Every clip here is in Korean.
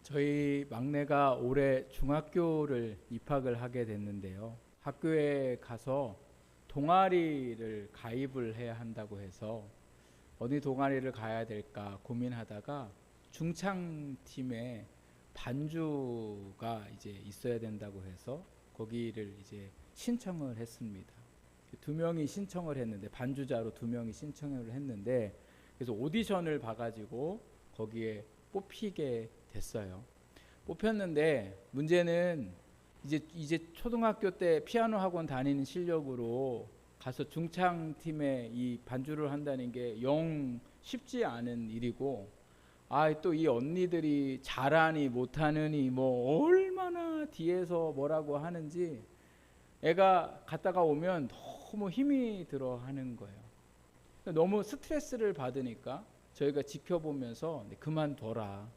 저희 막내가 올해 중학교를 입학을 하게 됐는데요. 학교에 가서 동아리를 가입을 해야 한다고 해서 어느 동아리를 가야 될까 고민하다가 중창팀에 반주가 이제 있어야 된다고 해서 거기를 이제 신청을 했습니다. 두 명이 신청을 했는데, 반주자로 두 명이 신청을 했는데, 그래서 오디션을 봐가지고 거기에 뽑히게 됐어요. 뽑혔는데 문제는 이제 초등학교 때 피아노 학원 다니는 실력으로 가서 중창팀에 이 반주를 한다는 게 영 쉽지 않은 일이고, 또 이 언니들이 잘하니 못하느니 뭐 얼마나 뒤에서 뭐라고 하는지 애가 갔다가 오면 너무 힘이 들어 하는 거예요. 너무 스트레스를 받으니까 저희가 지켜보면서 그만둬라.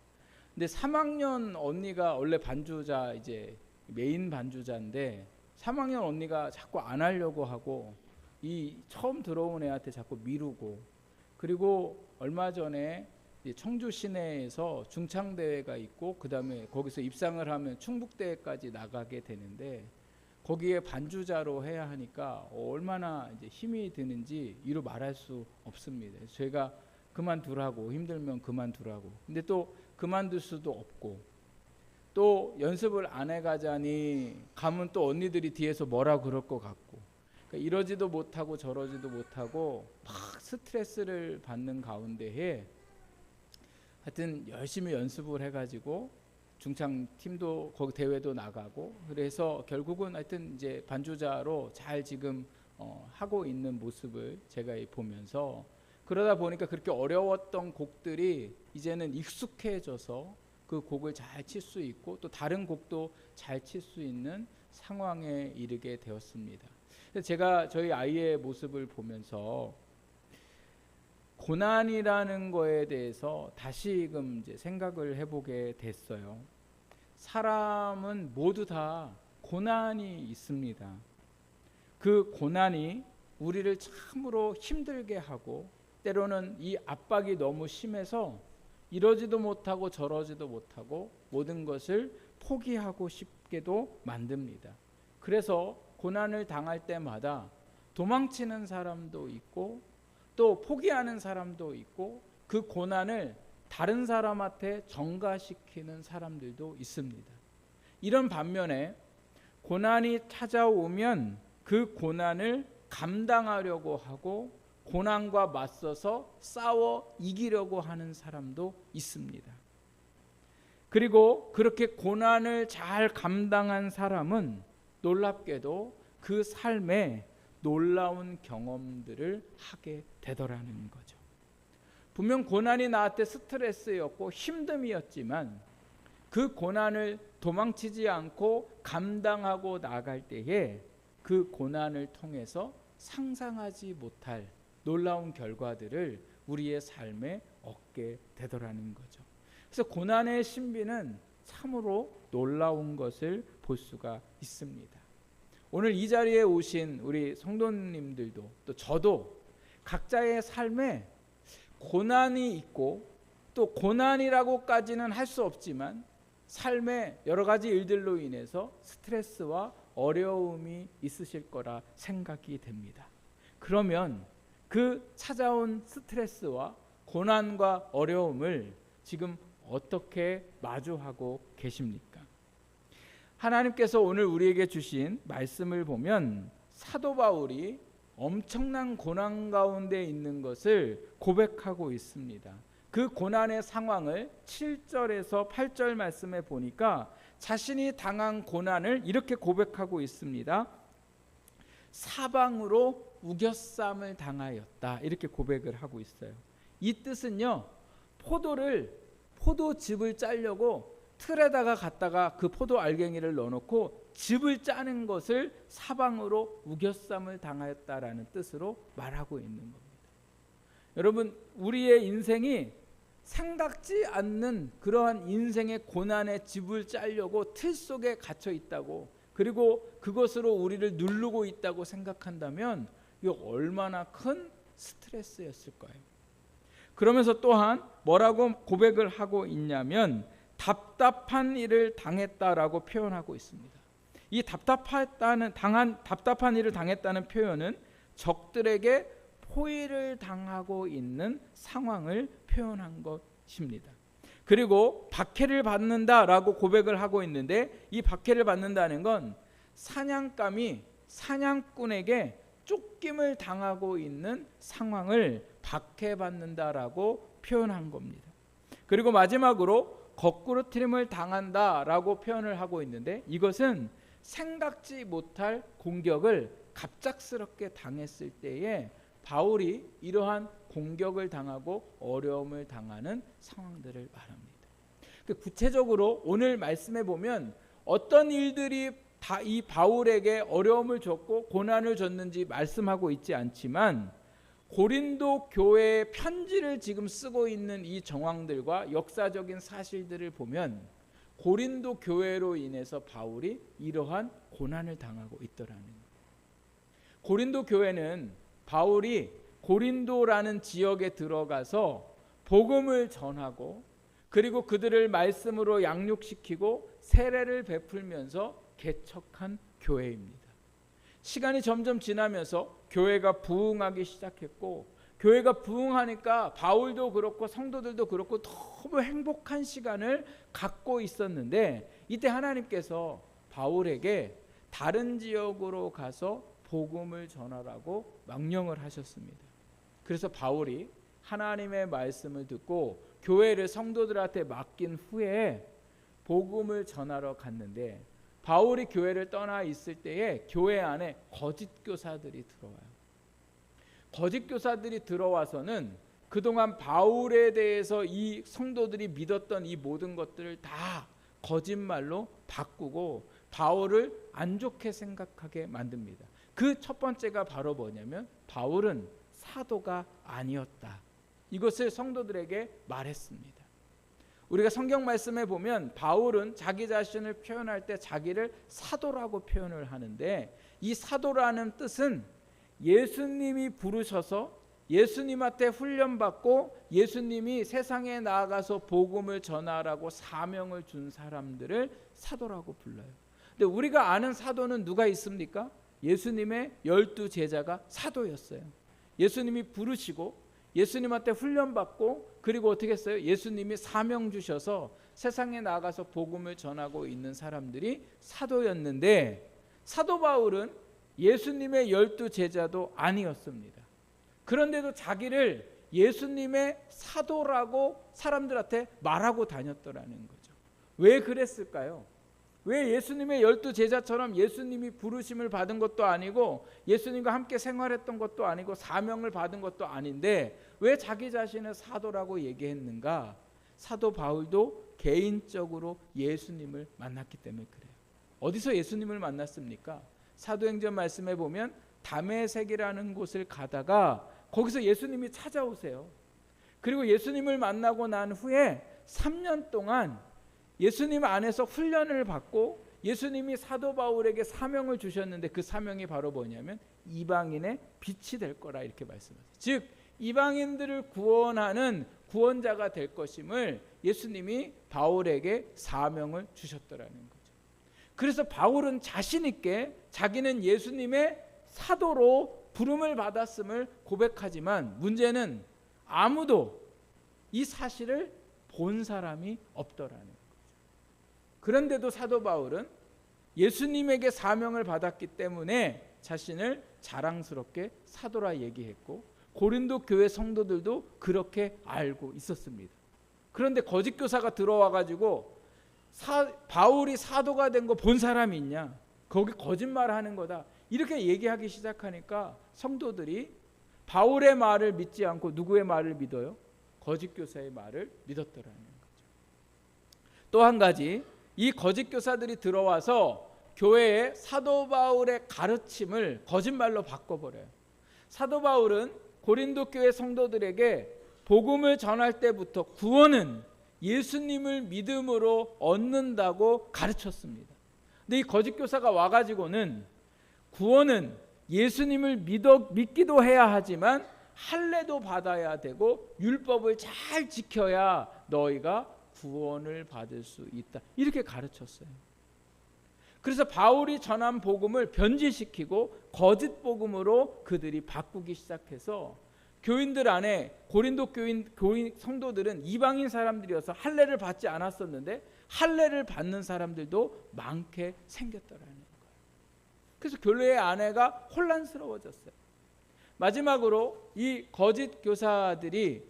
근데 3학년 언니가 원래 반주자, 이제 메인 반주자인데 3학년 언니가 자꾸 안 하려고 하고, 이 처음 들어온 애한테 자꾸 미루고, 그리고 얼마 전에 청주 시내에서 중창대회가 있고 그 다음에 거기서 입상을 하면 충북대회까지 나가게 되는데, 거기에 반주자로 해야 하니까 얼마나 이제 힘이 드는지 이루 말할 수 없습니다. 제가 그만두라고, 힘들면 그만두라고. 근데 또 그만둘 수도 없고, 또 연습을 안 해가자니 가면 또 언니들이 뒤에서 뭐라 그럴 것 같고, 그러니까 이러지도 못하고 저러지도 못하고 막 스트레스를 받는 가운데에 하여튼 열심히 연습을 해가지고 중창 팀도 거기 대회도 나가고, 그래서 결국은 하여튼 이제 반주자로 잘 지금 하고 있는 모습을 제가 보면서, 그러다 보니까 그렇게 어려웠던 곡들이 이제는 익숙해져서 그 곡을 잘 칠 수 있고 또 다른 곡도 잘 칠 수 있는 상황에 이르게 되었습니다. 제가 저희 아이의 모습을 보면서 고난이라는 거에 대해서 다시금 이제 생각을 해보게 됐어요. 사람은 모두 다 고난이 있습니다. 그 고난이 우리를 참으로 힘들게 하고, 때로는 이 압박이 너무 심해서 이러지도 못하고 저러지도 못하고 모든 것을 포기하고 싶게도 만듭니다. 그래서 고난을 당할 때마다 도망치는 사람도 있고 또 포기하는 사람도 있고, 그 고난을 다른 사람한테 전가시키는 사람들도 있습니다. 이런 반면에 고난이 찾아오면 그 고난을 감당하려고 하고 고난과 맞서서 싸워 이기려고 하는 사람도 있습니다. 그리고 그렇게 고난을 잘 감당한 사람은 놀랍게도 그 삶에 놀라운 경험들을 하게 되더라는 거죠. 분명 고난이 나한테 스트레스였고 힘듦이었지만 그 고난을 도망치지 않고 감당하고 나갈 때에 그 고난을 통해서 상상하지 못할 놀라운 결과들을 우리의 삶에 얻게 되더라는 거죠. 그래서 고난의 신비는 참으로 놀라운 것을 볼 수가 있습니다. 오늘 이 자리에 오신 우리 성도님들도 또 저도 각자의 삶에 고난이 있고, 또 고난이라고까지는 할 수 없지만 삶의 여러 가지 일들로 인해서 스트레스와 어려움이 있으실 거라 생각이 됩니다. 그러면 그 찾아온 스트레스와 고난과 어려움을 지금 어떻게 마주하고 계십니까? 하나님께서 오늘 우리에게 주신 말씀을 보면 사도 바울이 엄청난 고난 가운데 있는 것을 고백하고 있습니다. 그 고난의 상황을 7절에서 8절 말씀에 보니까 자신이 당한 고난을 이렇게 고백하고 있습니다. 사방으로 우겨쌈을 당하였다, 이렇게 고백을 하고 있어요. 이 뜻은요, 포도즙을 짜려고 틀에다가 갖다가 그 포도 알갱이를 넣어놓고 즙을 짜는 것을 사방으로 우겨쌈을 당하였다라는 뜻으로 말하고 있는 겁니다. 여러분, 우리의 인생이 생각지 않는 그러한 인생의 고난의 즙을 짜려고 틀 속에 갇혀 있다고, 그리고 그것으로 우리를 누르고 있다고 생각한다면 이거 얼마나 큰 스트레스였을 거예요. 그러면서 또한 뭐라고 고백을 하고 있냐면, 답답한 일을 당했다라고 표현하고 있습니다. 이 답답한 일을 당했다는 표현은 적들에게 포위를 당하고 있는 상황을 표현한 것입니다. 그리고 박해를 받는다라고 고백을 하고 있는데, 이 박해를 받는다는 건 사냥감이 사냥꾼에게 쫓김을 당하고 있는 상황을 박해받는다라고 표현한 겁니다. 그리고 마지막으로 거꾸로 트림을 당한다라고 표현을 하고 있는데, 이것은 생각지 못할 공격을 갑작스럽게 당했을 때에 바울이 이러한 공격을 당하고 어려움을 당하는 상황들을 말합니다. 구체적으로 오늘 말씀에 보면 어떤 일들이 다 이 바울에게 어려움을 줬고 고난을 줬는지 말씀하고 있지 않지만, 고린도 교회에 편지를 지금 쓰고 있는 이 정황들과 역사적인 사실들을 보면 고린도 교회로 인해서 바울이 이러한 고난을 당하고 있더라는 거예요. 고린도 교회는 바울이 고린도라는 지역에 들어가서 복음을 전하고, 그리고 그들을 말씀으로 양육시키고 세례를 베풀면서 개척한 교회입니다. 시간이 점점 지나면서 교회가 부흥하기 시작했고, 교회가 부흥하니까 바울도 그렇고 성도들도 그렇고 너무 행복한 시간을 갖고 있었는데, 이때 하나님께서 바울에게 다른 지역으로 가서 복음을 전하라고 명령을 하셨습니다. 그래서 바울이 하나님의 말씀을 듣고 교회를 성도들한테 맡긴 후에 복음을 전하러 갔는데, 바울이 교회를 떠나 있을 때에 교회 안에 거짓 교사들이 들어와요. 거짓 교사들이 들어와서는 그동안 바울에 대해서 이 성도들이 믿었던 이 모든 것들을 다 거짓말로 바꾸고 바울을 안 좋게 생각하게 만듭니다. 그 첫 번째가 바로 뭐냐면 바울은 사도가 아니었다. 이것을 성도들에게 말했습니다. 우리가 성경 말씀에 보면 바울은 자기 자신을 표현할 때 자기를 사도라고 표현을 하는데, 이 사도라는 뜻은 예수님이 부르셔서 예수님한테 훈련받고 예수님이 세상에 나아가서 복음을 전하라고 사명을 준 사람들을 사도라고 불러요. 근데 우리가 아는 사도는 누가 있습니까? 예수님의 12 제자가 사도였어요. 예수님이 부르시고 예수님한테 훈련받고, 그리고 어떻게 했어요? 예수님이 사명 주셔서 세상에 나가서 복음을 전하고 있는 사람들이 사도였는데, 사도 바울은 예수님의 12 제자도 아니었습니다. 그런데도 자기를 예수님의 사도라고 사람들한테 말하고 다녔더라는 거죠. 왜 그랬을까요? 왜 예수님의 12 제자처럼 예수님이 부르심을 받은 것도 아니고 예수님과 함께 생활했던 것도 아니고 사명을 받은 것도 아닌데 왜 자기 자신을 사도라고 얘기했는가? 사도 바울도 개인적으로 예수님을 만났기 때문에 그래요. 어디서 예수님을 만났습니까? 사도행전 말씀에 보면 다메섹이라는 곳을 가다가 거기서 예수님이 찾아오세요. 그리고 예수님을 만나고 난 후에 3년 동안 예수님 안에서 훈련을 받고 예수님이 사도 바울에게 사명을 주셨는데, 그 사명이 바로 뭐냐면 이방인의 빛이 될 거라 이렇게 말씀하세요. 즉 이방인들을 구원하는 구원자가 될 것임을 예수님이 바울에게 사명을 주셨더라는 거죠. 그래서 바울은 자신 있게 자기는 예수님의 사도로 부름을 받았음을 고백하지만, 문제는 아무도 이 사실을 본 사람이 없더라는 거죠. 그런데도 사도 바울은 예수님에게 사명을 받았기 때문에 자신을 자랑스럽게 사도라 얘기했고, 고린도 교회 성도들도 그렇게 알고 있었습니다. 그런데 거짓 교사가 들어와 가지고 바울이 사도가 된 거 본 사람이 있냐? 거기 거짓말하는 거다. 이렇게 얘기하기 시작하니까 성도들이 바울의 말을 믿지 않고 누구의 말을 믿어요? 거짓 교사의 말을 믿었더라는 거죠. 또 한 가지, 이 거짓 교사들이 들어와서 교회에 사도 바울의 가르침을 거짓말로 바꿔버려요. 사도 바울은 고린도 교회 성도들에게 복음을 전할 때부터 구원은 예수님을 믿음으로 얻는다고 가르쳤습니다. 근데 이 거짓 교사가 와가지고는 구원은 예수님을 믿기도 해야 하지만 할례도 받아야 되고 율법을 잘 지켜야 너희가 구원을 받을 수 있다. 이렇게 가르쳤어요. 그래서 바울이 전한 복음을 변질시키고 거짓 복음으로 그들이 바꾸기 시작해서 교인들 안에 고린도 교인 성도들은 이방인 사람들이어서 할례를 받지 않았었는데 할례를 받는 사람들도 많게 생겼더라는 거예요. 그래서 교회 안에가 혼란스러워졌어요. 마지막으로 이 거짓 교사들이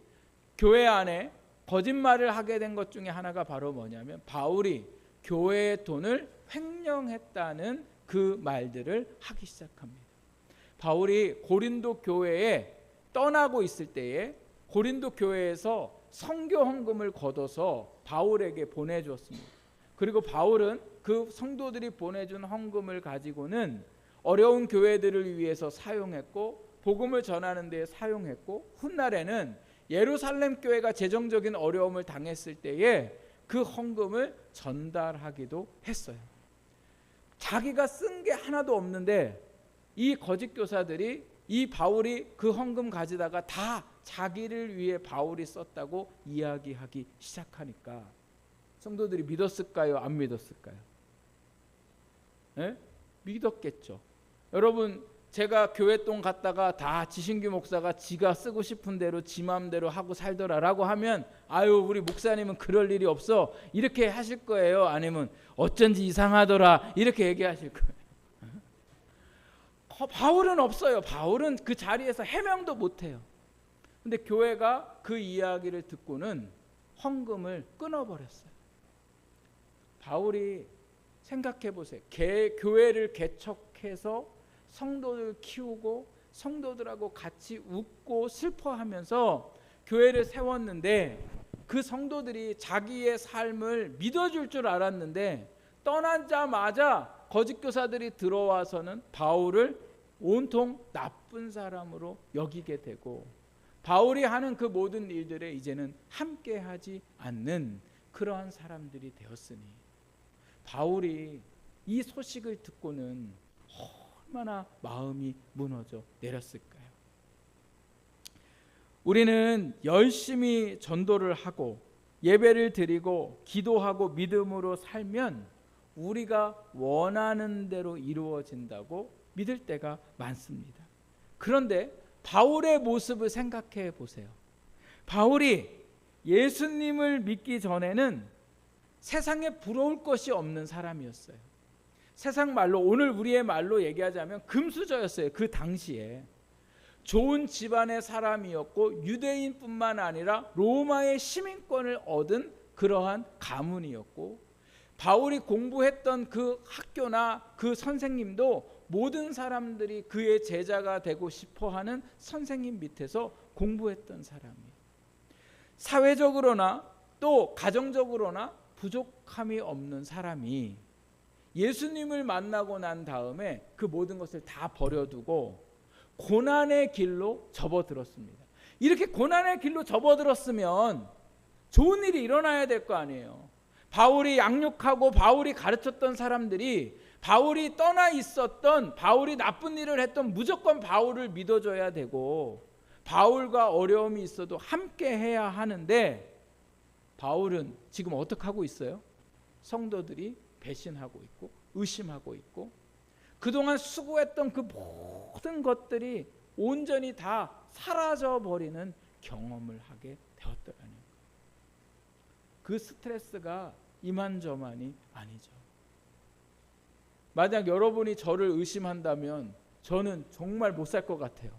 교회 안에 거짓말을 하게 된 것 중에 하나가 바로 뭐냐면 바울이 교회의 돈을 횡령했다는 그 말들을 하기 시작합니다. 바울이 고린도 교회에 떠나고 있을 때에 고린도 교회에서 선교 헌금을 걷어서 바울에게 보내주었습니다. 그리고 바울은 그 성도들이 보내준 헌금을 가지고는 어려운 교회들을 위해서 사용했고 복음을 전하는 데 사용했고 훗날에는 예루살렘 교회가 재정적인 어려움을 당했을 때에 그 헌금을 전달하기도 했어요. 자기가 쓴 게 하나도 없는데 이 거짓 교사들이 이 바울이 그 헌금 가지다가 다 자기를 위해 바울이 썼다고 이야기하기 시작하니까 성도들이 믿었을까요? 안 믿었을까요? 네? 믿었겠죠. 여러분, 제가 교회 돈 갔다가 다 지신규 목사가 지가 쓰고 싶은 대로 지 마음대로 하고 살더라라고 하면 아유 우리 목사님은 그럴 일이 없어 이렇게 하실 거예요? 아니면 어쩐지 이상하더라 이렇게 얘기하실 거예요? 바울은 없어요. 바울은 그 자리에서 해명도 못해요. 근데 교회가 그 이야기를 듣고는 헌금을 끊어버렸어요. 바울이 생각해 보세요. 교회를 개척해서 성도들 키우고 성도들하고 같이 웃고 슬퍼하면서 교회를 세웠는데 그 성도들이 자기의 삶을 믿어줄 줄 알았는데 떠나자마자 거짓 교사들이 들어와서는 바울을 온통 나쁜 사람으로 여기게 되고 바울이 하는 그 모든 일들에 이제는 함께하지 않는 그러한 사람들이 되었으니 바울이 이 소식을 듣고는 얼마나 마음이 무너져 내렸을까요? 우리는 열심히 전도를 하고 예배를 드리고 기도하고 믿음으로 살면 우리가 원하는 대로 이루어진다고 믿을 때가 많습니다. 그런데 바울의 모습을 생각해 보세요. 바울이 예수님을 믿기 전에는 세상에 부러울 것이 없는 사람이었어요. 세상 말로 오늘 우리의 말로 얘기하자면 금수저였어요. 그 당시에 좋은 집안의 사람이었고 유대인뿐만 아니라 로마의 시민권을 얻은 그러한 가문이었고 바울이 공부했던 그 학교나 그 선생님도 모든 사람들이 그의 제자가 되고 싶어하는 선생님 밑에서 공부했던 사람이에요. 사회적으로나 또 가정적으로나 부족함이 없는 사람이 예수님을 만나고 난 다음에 그 모든 것을 다 버려두고 고난의 길로 접어들었습니다. 이렇게 고난의 길로 접어들었으면 좋은 일이 일어나야 될 거 아니에요. 바울이 양육하고 바울이 가르쳤던 사람들이 바울이 떠나 있었던 바울이 나쁜 일을 했던 무조건 바울을 믿어줘야 되고 바울과 어려움이 있어도 함께 해야 하는데 바울은 지금 어떻게 하고 있어요? 성도들이 배신하고 있고 의심하고 있고 그동안 수고했던 그 모든 것들이 온전히 다 사라져버리는 경험을 하게 되었더라는 거예요. 그 스트레스가 이만저만이 아니죠. 만약 여러분이 저를 의심한다면 저는 정말 못 살 것 같아요.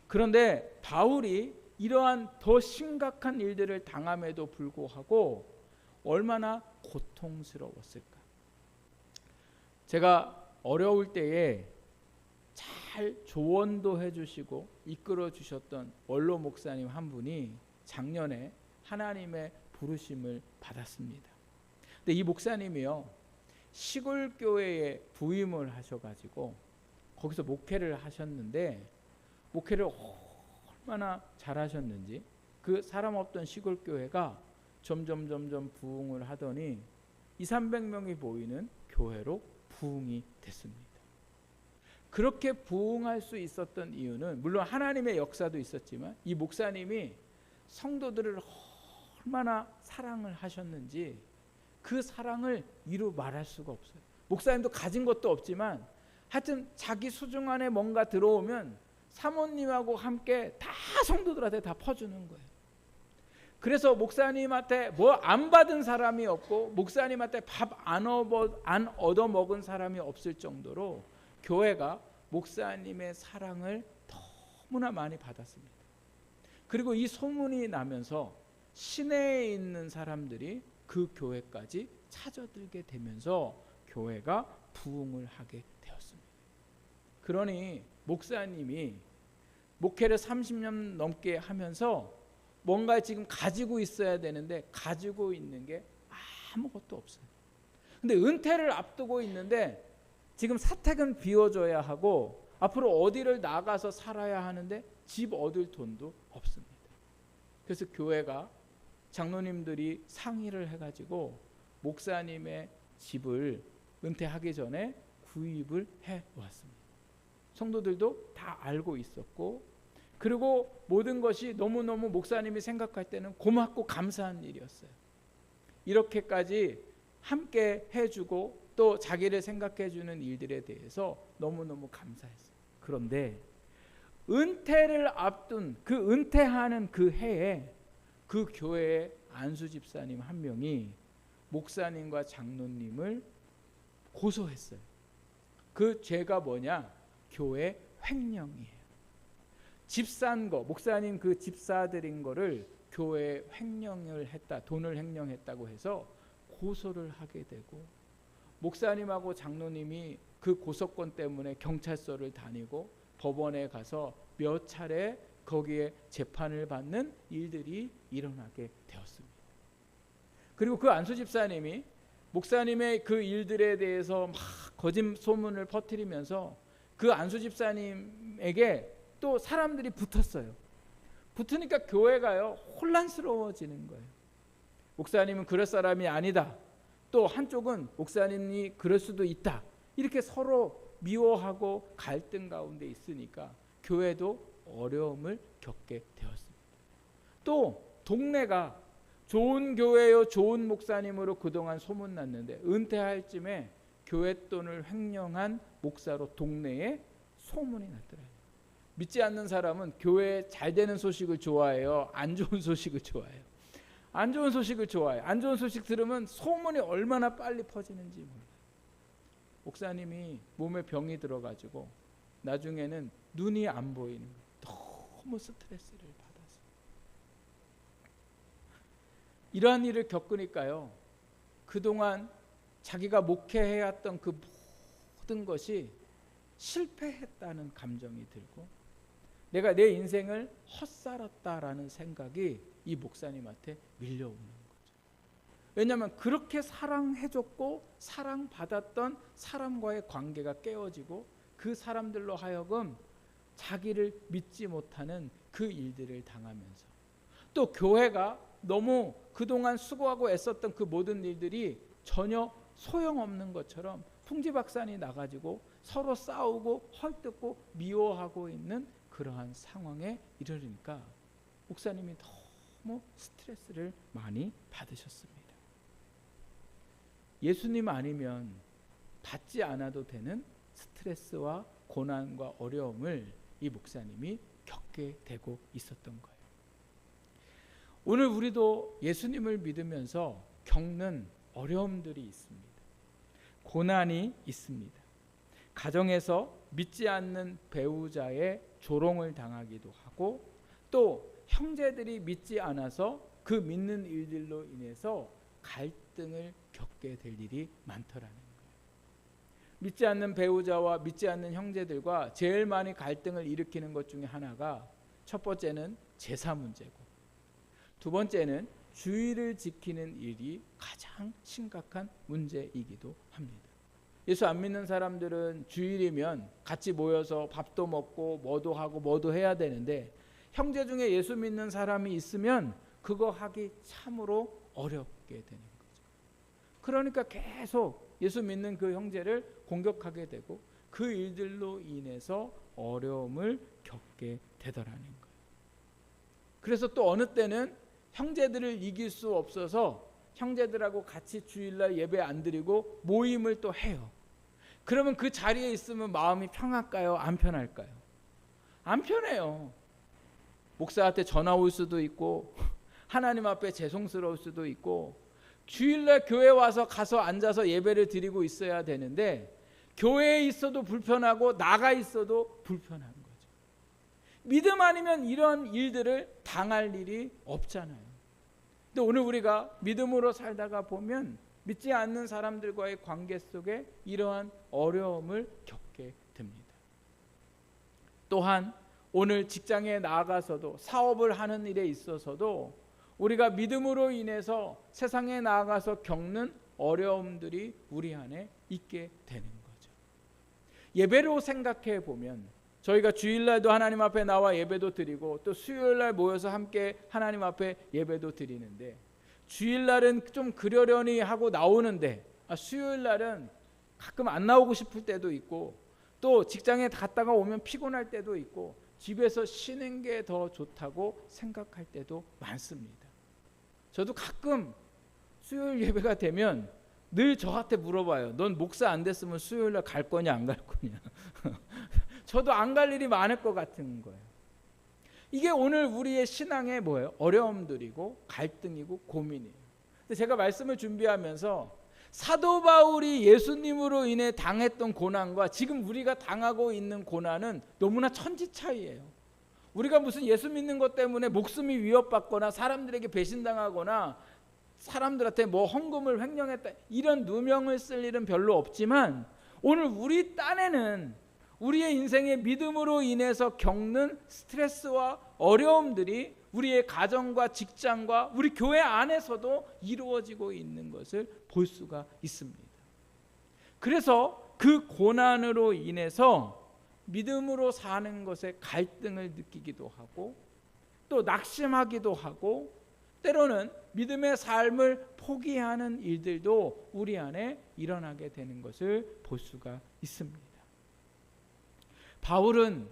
그런데 바울이 이러한 더 심각한 일들을 당함에도 불구하고 얼마나 고통스러웠을까. 제가 어려울 때에 잘 조언도 해주시고 이끌어 주셨던 원로 목사님 한 분이 작년에 하나님의 부르심을 받았습니다. 근데 이 목사님이요 시골 교회에 부임을 하셔가지고 거기서 목회를 하셨는데 목회를 얼마나 잘하셨는지 그 사람 없던 시골 교회가 점점 부흥을 하더니 200~300명이 모이는 교회로 부흥이 됐습니다. 그렇게 부흥할 수 있었던 이유는 물론 하나님의 역사도 있었지만 이 목사님이 성도들을 얼마나 사랑을 하셨는지 그 사랑을 이루 말할 수가 없어요. 목사님도 가진 것도 없지만 하여튼 자기 수중 안에 뭔가 들어오면 사모님하고 함께 다 성도들한테 다 퍼주는 거예요. 그래서 목사님한테 뭐 안 받은 사람이 없고 목사님한테 밥 안 얻어 먹은 사람이 없을 정도로 교회가 목사님의 사랑을 너무나 많이 받았습니다. 그리고 이 소문이 나면서 시내에 있는 사람들이 그 교회까지 찾아들게 되면서 교회가 부흥을 하게 되었습니다. 그러니 목사님이 목회를 30년 넘게 하면서 뭔가 지금 가지고 있어야 되는데 가지고 있는 게 아무것도 없어요. 근데 은퇴를 앞두고 있는데 지금 사택은 비워줘야 하고 앞으로 어디를 나가서 살아야 하는데 집 얻을 돈도 없습니다. 그래서 교회가 장로님들이 상의를 해가지고 목사님의 집을 은퇴하기 전에 구입을 해왔습니다. 성도들도 다 알고 있었고, 그리고 모든 것이 너무너무 목사님이 생각할 때는 고맙고 감사한 일이었어요. 이렇게까지 함께 해주고 또 자기를 생각해주는 일들에 대해서 너무너무 감사했어요. 그런데 은퇴를 앞둔 그 은퇴하는 그 해에 그 교회의 안수 집사님 한 명이 목사님과 장로님을 고소했어요. 그 죄가 뭐냐? 교회 횡령이에요. 집 산 거, 목사님 그 집 사들인 거를 교회에 횡령을 했다, 돈을 횡령했다고 해서 고소를 하게 되고, 목사님하고 장로님이 그 고소건 때문에 경찰서를 다니고 법원에 가서 몇 차례 거기에 재판을 받는 일들이 일어나게 되었습니다. 그리고 그 안수 집사님이 목사님의 그 일들에 대해서 막 거짓 소문을 퍼뜨리면서 그 안수 집사님에게 또 사람들이 붙었어요. 붙으니까 교회가요 혼란스러워지는 거예요. 목사님은 그럴 사람이 아니다. 또 한쪽은 목사님이 그럴 수도 있다. 이렇게 서로 미워하고 갈등 가운데 있으니까 교회도 어려움을 겪게 되었습니다. 또 동네가 좋은 교회요 좋은 목사님으로 그동안 소문났는데 은퇴할 쯤에 교회 돈을 횡령한 목사로 동네에 소문이 났더라고요. 믿지 않는 사람은 교회 잘 되는 소식을 좋아해요? 안 좋은 소식을 좋아해요? 안 좋은 소식을 좋아해요. 안 좋은 소식 들으면 소문이 얼마나 빨리 퍼지는지 몰라요. 목사님이 몸에 병이 들어가지고 나중에는 눈이 안 보이는 거예요. 너무 스트레스를 받아서. 이러한 일을 겪으니까요, 그동안 자기가 목회해왔던 그 모든 것이 실패했다는 감정이 들고 내가 내 인생을 헛살았다라는 생각이 이 목사님한테 밀려오는 거죠. 왜냐하면 그렇게 사랑해줬고 사랑받았던 사람과의 관계가 깨어지고 그 사람들로 하여금 자기를 믿지 못하는 그 일들을 당하면서 또 교회가 너무 그동안 수고하고 애썼던 그 모든 일들이 전혀 소용없는 것처럼 풍지박산이 나가지고 서로 싸우고 헐뜯고 미워하고 있는 그러한 상황에 이르니까 목사님이 너무 스트레스를 많이 받으셨습니다. 예수님 아니면 받지 않아도 되는 스트레스와 고난과 어려움을 이 목사님이 겪게 되고 있었던 거예요. 오늘 우리도 예수님을 믿으면서 겪는 어려움들이 있습니다. 고난이 있습니다. 가정에서 믿지 않는 배우자의 조롱을 당하기도 하고 또 형제들이 믿지 않아서 그 믿는 일들로 인해서 갈등을 겪게 될 일이 많더라는 거예요. 믿지 않는 배우자와 믿지 않는 형제들과 제일 많이 갈등을 일으키는 것 중에 하나가 첫 번째는 제사 문제고 두 번째는 주의를 지키는 일이 가장 심각한 문제이기도 합니다. 예수 안 믿는 사람들은 주일이면 같이 모여서 밥도 먹고 뭐도 하고 뭐도 해야 되는데 형제 중에 예수 믿는 사람이 있으면 그거 하기 참으로 어렵게 되는 거죠. 그러니까 계속 예수 믿는 그 형제를 공격하게 되고 그 일들로 인해서 어려움을 겪게 되더라는 거예요. 그래서 또 어느 때는 형제들을 이길 수 없어서 형제들하고 같이 주일날 예배 안 드리고 모임을 또 해요. 그러면 그 자리에 있으면 마음이 편할까요? 안 편할까요? 안 편해요. 목사한테 전화 올 수도 있고 하나님 앞에 죄송스러울 수도 있고 주일날 교회 와서 가서 앉아서 예배를 드리고 있어야 되는데 교회에 있어도 불편하고 나가 있어도 불편한 거죠. 믿음 아니면 이런 일들을 당할 일이 없잖아요. 근데 오늘 우리가 믿음으로 살다가 보면 믿지 않는 사람들과의 관계 속에 이러한 어려움을 겪게 됩니다. 또한 오늘 직장에 나아가서도 사업을 하는 일에 있어서도 우리가 믿음으로 인해서 세상에 나아가서 겪는 어려움들이 우리 안에 있게 되는 거죠. 예배로 생각해 보면 저희가 주일날도 하나님 앞에 나와 예배도 드리고 또 수요일날 모여서 함께 하나님 앞에 예배도 드리는데 주일날은 좀 그러려니 하고 나오는데 수요일날은 가끔 안 나오고 싶을 때도 있고 또 직장에 갔다가 오면 피곤할 때도 있고 집에서 쉬는 게 더 좋다고 생각할 때도 많습니다. 저도 가끔 수요일 예배가 되면 늘 저한테 물어봐요. 넌 목사 안 됐으면 수요일날 갈 거냐 안 갈 거냐. 저도 안 갈 일이 많을 것 같은 거예요. 이게 오늘 우리의 신앙의 뭐예요? 어려움들이고 갈등이고 고민이에요. 근데 제가 말씀을 준비하면서 사도 바울이 예수님으로 인해 당했던 고난과 지금 우리가 당하고 있는 고난은 너무나 천지 차이예요. 우리가 무슨 예수 믿는 것 때문에 목숨이 위협받거나 사람들에게 배신당하거나 사람들한테 뭐 헌금을 횡령했다 이런 누명을 쓸 일은 별로 없지만 오늘 우리 딴에는 우리의 인생의 믿음으로 인해서 겪는 스트레스와 어려움들이 우리의 가정과 직장과 우리 교회 안에서도 이루어지고 있는 것을 볼 수가 있습니다. 그래서 그 고난으로 인해서 믿음으로 사는 것에 갈등을 느끼기도 하고 또 낙심하기도 하고 때로는 믿음의 삶을 포기하는 일들도 우리 안에 일어나게 되는 것을 볼 수가 있습니다. 바울은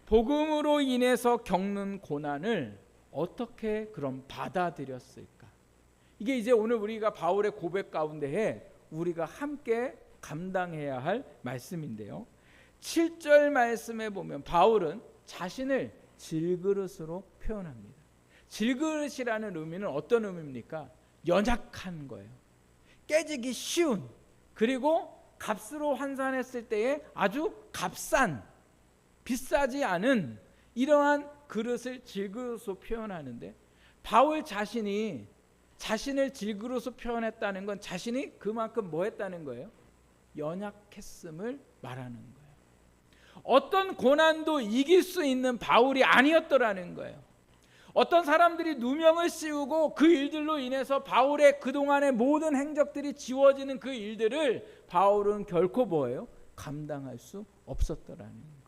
복음으로 인해서 겪는 고난을 어떻게 그럼 받아들였을까? 이게 이제 오늘 우리가 바울의 고백 가운데에 우리가 함께 감당해야 할 말씀인데요. 7절 말씀에 보면 바울은 자신을 질그릇으로 표현합니다. 질그릇이라는 의미는 어떤 의미입니까? 연약한 거예요. 깨지기 쉬운, 그리고 값으로 환산했을 때에 아주 값싼, 비싸지 않은 이러한 그릇을 질그릇으로 표현하는데 바울 자신이 자신을 질그릇으로 표현했다는 건 자신이 그만큼 뭐 했다는 거예요? 연약했음을 말하는 거예요. 어떤 고난도 이길 수 있는 바울이 아니었더라는 거예요. 어떤 사람들이 누명을 씌우고 그 일들로 인해서 바울의 그동안의 모든 행적들이 지워지는 그 일들을 바울은 결코 뭐예요? 감당할 수 없었더라는 거예요.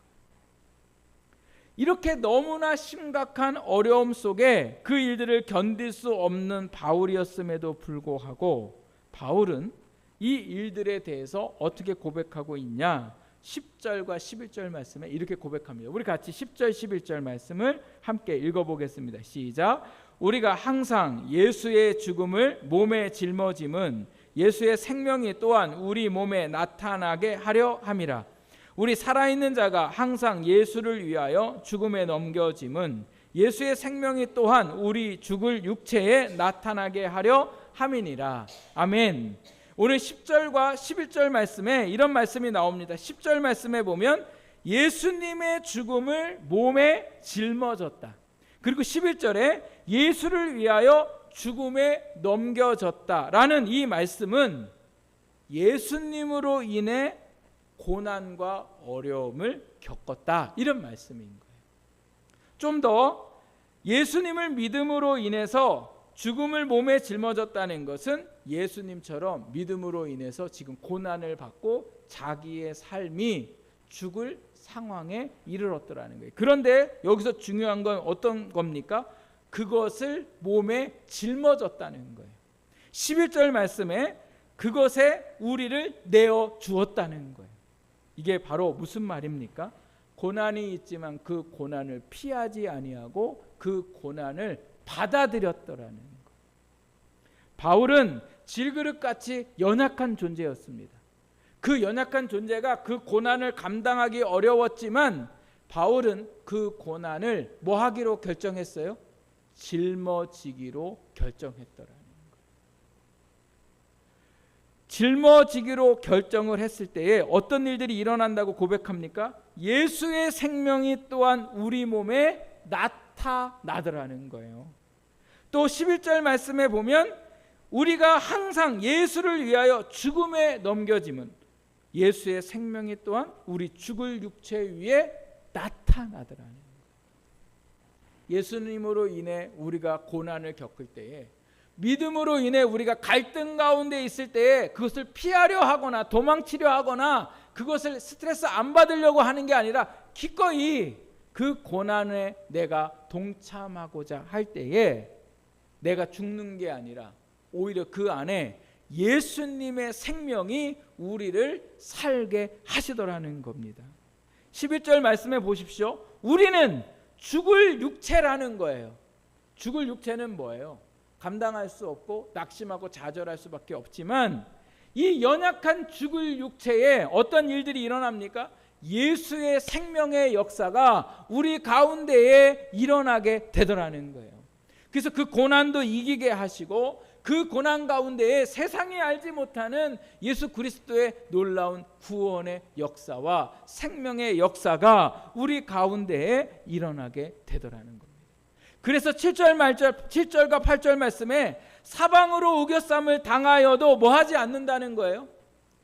이렇게 너무나 심각한 어려움 속에 그 일들을 견딜 수 없는 바울이었음에도 불구하고 바울은 이 일들에 대해서 어떻게 고백하고 있냐? 10절과 11절 말씀에 이렇게 고백합니다. 우리 같이 10절 11절 말씀을 함께 읽어보겠습니다. 시작. 우리가 항상 예수의 죽음을 몸에 짊어짐은 예수의 생명이 또한 우리 몸에 나타나게 하려 함이라. 우리 살아있는 자가 항상 예수를 위하여 죽음에 넘겨짐은 예수의 생명이 또한 우리 죽을 육체에 나타나게 하려 함이니라. 아멘. 오늘 10절과 11절 말씀에 이런 말씀이 나옵니다. 10절 말씀에 보면 예수님의 죽음을 몸에 짊어졌다. 그리고 11절에 예수를 위하여 죽음에 넘겨졌다라는 이 말씀은 예수님으로 인해 고난과 어려움을 겪었다 이런 말씀인 거예요. 좀 더 예수님을 믿음으로 인해서 죽음을 몸에 짊어졌다는 것은 예수님처럼 믿음으로 인해서 지금 고난을 받고 자기의 삶이 죽을 상황에 이르렀더라는 거예요. 그런데 여기서 중요한 건 어떤 겁니까? 그것을 몸에 짊어졌다는 거예요. 11절 말씀에 그것에 우리를 내어 주었다는 거예요. 이게 바로 무슨 말입니까? 고난이 있지만 그 고난을 피하지 아니하고 그 고난을 받아들였더라는 것. 바울은 질그릇같이 연약한 존재였습니다. 그 연약한 존재가 그 고난을 감당하기 어려웠지만 바울은 그 고난을 뭐 하기로 결정했어요? 짊어지기로 결정했더라는 거예요. жил머지기로 결정을 했을 때에 어떤 일들이 일어난다고 고백합니까? 예수의 생명이 또한 우리 몸에 나타나더라는 거예요. 또 11절 말씀에 보면 우리가 항상 예수를 위하여 죽음에 넘겨짐은 예수의 생명이 또한 우리 죽을 육체 위에 나타나더라는 거예요. 예수님으로 인해 우리가 고난을 겪을 때에, 믿음으로 인해 우리가 갈등 가운데 있을 때에 그것을 피하려 하거나 도망치려 하거나 그것을 스트레스 안 받으려고 하는 게 아니라 기꺼이 그 고난에 내가 동참하고자 할 때에 내가 죽는 게 아니라 오히려 그 안에 예수님의 생명이 우리를 살게 하시더라는 겁니다. 11절 말씀해 보십시오. 우리는 죽을 육체라는 거예요. 죽을 육체는 뭐예요? 감당할 수 없고 낙심하고 좌절할 수밖에 없지만 이 연약한 죽을 육체에 어떤 일들이 일어납니까? 예수의 생명의 역사가 우리 가운데에 일어나게 되더라는 거예요. 그래서 그 고난도 이기게 하시고 그 고난 가운데에 세상이 알지 못하는 예수 그리스도의 놀라운 구원의 역사와 생명의 역사가 우리 가운데에 일어나게 되더라는 겁니다. 그래서 7절과 8절 말씀에 사방으로 우겨쌈을 당하여도 뭐 하지 않는다는 거예요?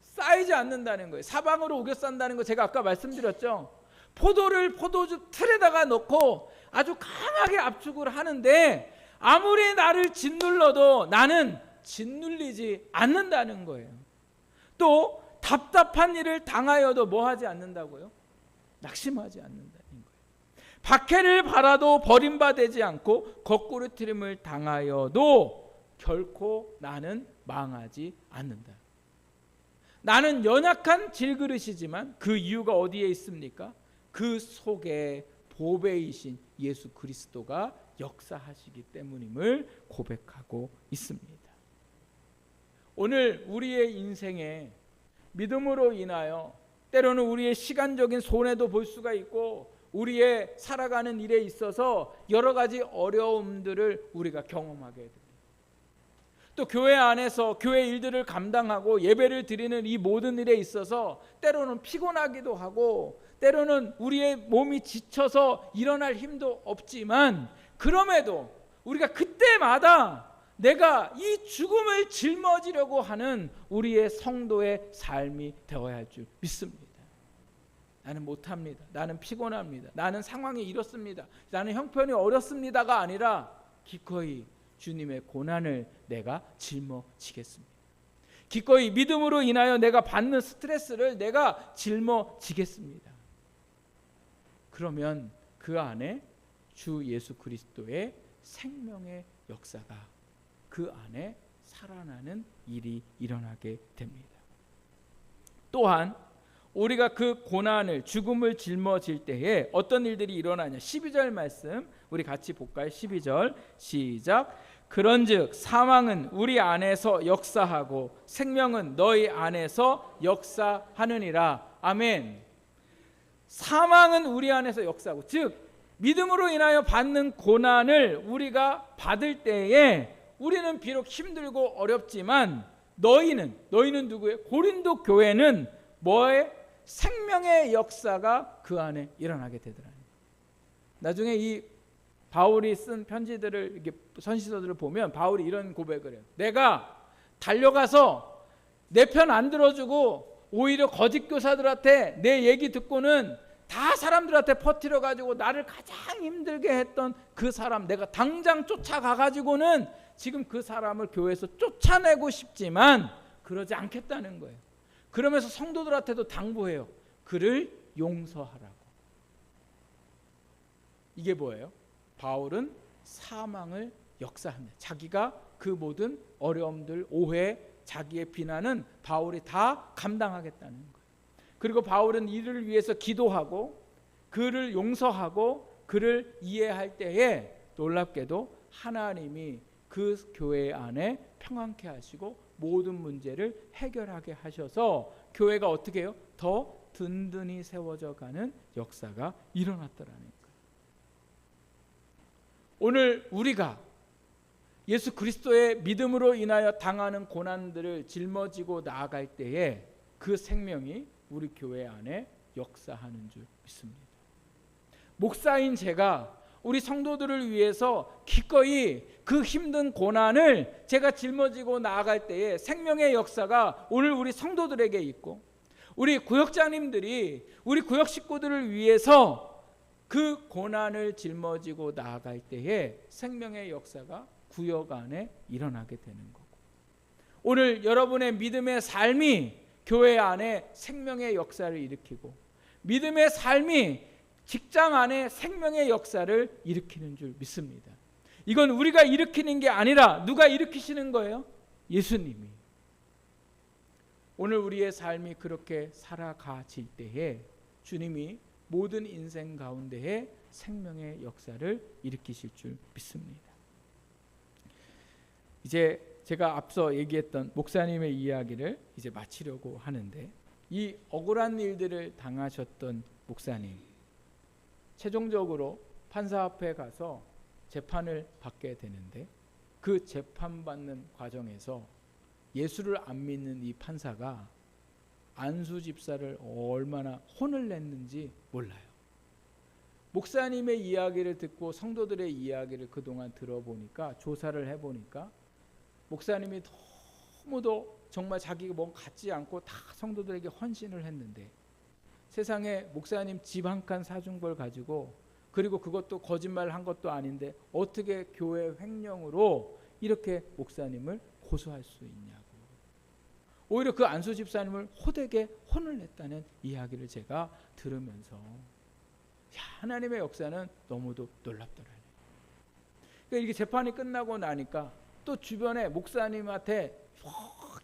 쌓이지 않는다는 거예요. 사방으로 우겨싼다는 거 제가 아까 말씀드렸죠. 포도를 포도주 틀에다가 넣고 아주 강하게 압축을 하는데 아무리 나를 짓눌러도 나는 짓눌리지 않는다는 거예요. 또 답답한 일을 당하여도 뭐 하지 않는다고요? 낙심하지 않는다는 거예요. 박해를 받아도 버림받지 않고 거꾸로 트림을 당하여도 결코 나는 망하지 않는다. 나는 연약한 질그릇이지만 그 이유가 어디에 있습니까? 그 속에 보배이신 예수 그리스도가 역사하시기 때문임을 고백하고 있습니다. 오늘 우리의 인생에 믿음으로 인하여 때로는 우리의 시간적인 손해도 볼 수가 있고 우리의 살아가는 일에 있어서 여러 가지 어려움들을 우리가 경험하게 됩니다. 또 교회 안에서 교회 일들을 감당하고 예배를 드리는 이 모든 일에 있어서 때로는 피곤하기도 하고 때로는 우리의 몸이 지쳐서 일어날 힘도 없지만 그럼에도 우리가 그때마다 내가 이 죽음을 짊어지려고 하는 우리의 성도의 삶이 되어야 할 줄 믿습니다. 나는 못합니다. 나는 피곤합니다. 나는 상황이 이렇습니다. 나는 형편이 어렵습니다가 아니라 기꺼이 주님의 고난을 내가 짊어지겠습니다. 기꺼이 믿음으로 인하여 내가 받는 스트레스를 내가 짊어지겠습니다. 그러면 그 안에 주 예수 그리스도의 생명의 역사가 그 안에 살아나는 일이 일어나게 됩니다. 또한 우리가 그 고난을 죽음을 짊어질 때에 어떤 일들이 일어나냐. 12절 말씀 우리 같이 볼까요? 12절 시작. 그런즉 사망은 우리 안에서 역사하고 생명은 너희 안에서 역사하느니라. 아멘. 사망은 우리 안에서 역사하고, 즉 믿음으로 인하여 받는 고난을 우리가 받을 때에 우리는 비록 힘들고 어렵지만 너희는 누구예요? 고린도 교회는 뭐에? 생명의 역사가 그 안에 일어나게 되더라. 나중에 이 바울이 쓴 편지들을 이렇게 선지서들을 보면 바울이 이런 고백을 해요. 내가 달려가서 내 편 안 들어주고 오히려 거짓 교사들한테 내 얘기 듣고는 다 사람들한테 퍼뜨려 가지고 나를 가장 힘들게 했던 그 사람 내가 당장 쫓아가 가지고는 지금 그 사람을 교회에서 쫓아내고 싶지만 그러지 않겠다는 거예요. 그러면서 성도들한테도 당부해요. 그를 용서하라고. 이게 뭐예요? 바울은 사망을 역사합니다. 자기가 그 모든 어려움들, 오해, 자기의 비난은 바울이 다 감당하겠다는 거예요. 그리고 바울은 이를 위해서 기도하고 그를 용서하고 그를 이해할 때에 놀랍게도 하나님이 그 교회 안에 평안케 하시고 모든 문제를 해결하게 하셔서 교회가 어떻게 해요? 더 든든히 세워져 가는 역사가 일어났더라는 거예요. 오늘 우리가 예수 그리스도의 믿음으로 인하여 당하는 고난들을 짊어지고 나아갈 때에 그 생명이 우리 교회 안에 역사하는 줄 믿습니다. 목사인 제가 우리 성도들을 위해서 기꺼이 그 힘든 고난을 제가 짊어지고 나아갈 때에 생명의 역사가 오늘 우리 성도들에게 있고, 우리 구역장님들이 우리 구역 식구들을 위해서 그 고난을 짊어지고 나아갈 때에 생명의 역사가 구역 안에 일어나게 되는 거고, 오늘 여러분의 믿음의 삶이 교회 안에 생명의 역사를 일으키고, 믿음의 삶이 직장 안에 생명의 역사를 일으키는 줄 믿습니다. 이건 우리가 일으키는 게 아니라 누가 일으키시는 거예요? 예수님이. 오늘 우리의 삶이 그렇게 살아가질 때에 주님이 모든 인생 가운데에 생명의 역사를 일으키실 줄 믿습니다. 이제 제가 앞서 얘기했던 목사님의 이야기를 이제 마치려고 하는데, 이 억울한 일들을 당하셨던 목사님, 최종적으로 판사 앞에 가서 재판을 받게 되는데, 그 재판받는 과정에서 예수를 안 믿는 이 판사가 안수 집사를 얼마나 혼을 냈는지 몰라요. 목사님의 이야기를 듣고 성도들의 이야기를 그동안 들어보니까, 조사를 해보니까 목사님이 너무도 정말 자기가 뭐 갖지 않고 다 성도들에게 헌신을 했는데, 세상에 목사님 집 한 칸 사준 걸 가지고, 그리고 그것도 거짓말 한 것도 아닌데 어떻게 교회 횡령으로 이렇게 목사님을 고소할 수 있냐고. 오히려 그 안수 집사님을 호되게 혼을 냈다는 이야기를 제가 들으면서, 하나님의 역사는 너무도 놀랍더라고요. 그러니까 이게 재판이 끝나고 나니까 또 주변에 목사님한테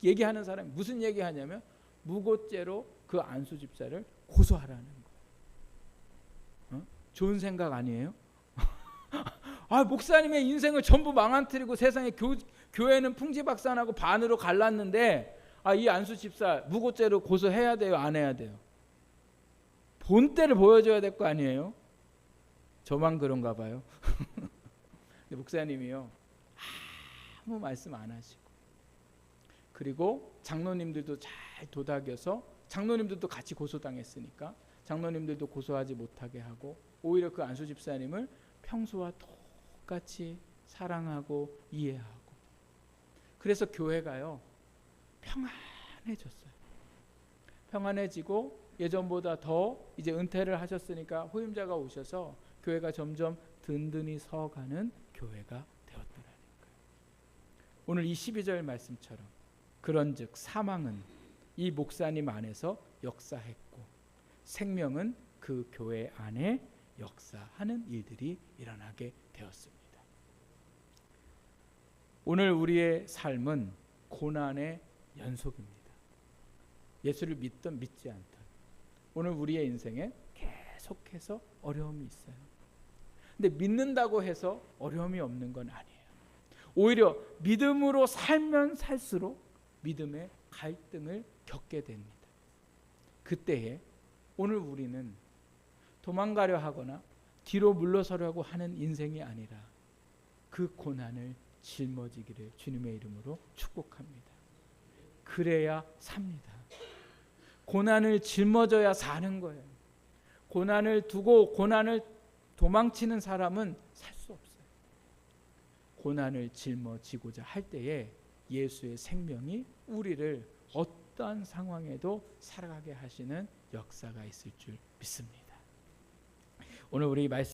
얘기하는 사람이 무슨 얘기하냐면, 무고죄로 그 안수 집사를 고소하라는 거예요. 좋은 생각 아니에요? 목사님의 인생을 전부 망가뜨리고 세상에 교회는 풍지박산하고 반으로 갈랐는데, 이 안수 집사 무고죄로 고소해야 돼요, 안 해야 돼요? 본때를 보여줘야 될 거 아니에요? 저만 그런가 봐요. 근데 목사님이요, 아무 말씀 안 하시고, 그리고 장로님들도 잘 도닥여서, 장로님들도 같이 고소당했으니까 장로님들도 고소하지 못하게 하고, 오히려 그 안수 집사님을 평소와 똑같이 사랑하고 이해하고, 그래서 교회가요 평안해졌어요. 평안해지고 예전보다 더 이제 은퇴를 하셨으니까 후임자가 오셔서 교회가 점점 든든히 서가는 교회가 되었더라는 거예요. 오늘 이 12절 말씀처럼, 그런즉 사망은 이 목사님 안에서 역사했고 생명은 그 교회 안에 역사하는 일들이 일어나게 되었습니다. 오늘 우리의 삶은 고난의 연속입니다. 예수를 믿든 믿지 않든 오늘 우리의 인생에 계속해서 어려움이 있어요. 근데 믿는다고 해서 어려움이 없는 건 아니에요. 오히려 믿음으로 살면 살수록 믿음의 갈등을 겪게 됩니다. 그때에 오늘 우리는 도망가려 하거나 뒤로 물러서려고 하는 인생이 아니라 그 고난을 짊어지기를 주님의 이름으로 축복합니다. 그래야 삽니다. 고난을 짊어져야 사는 거예요. 고난을 두고 고난을 도망치는 사람은 살 수 없어요. 고난을 짊어지고자 할 때에 예수의 생명이 우리를 어떠한 상황에도 살아가게 하시는 역사가 있을 줄 믿습니다. 오늘 우리 말씀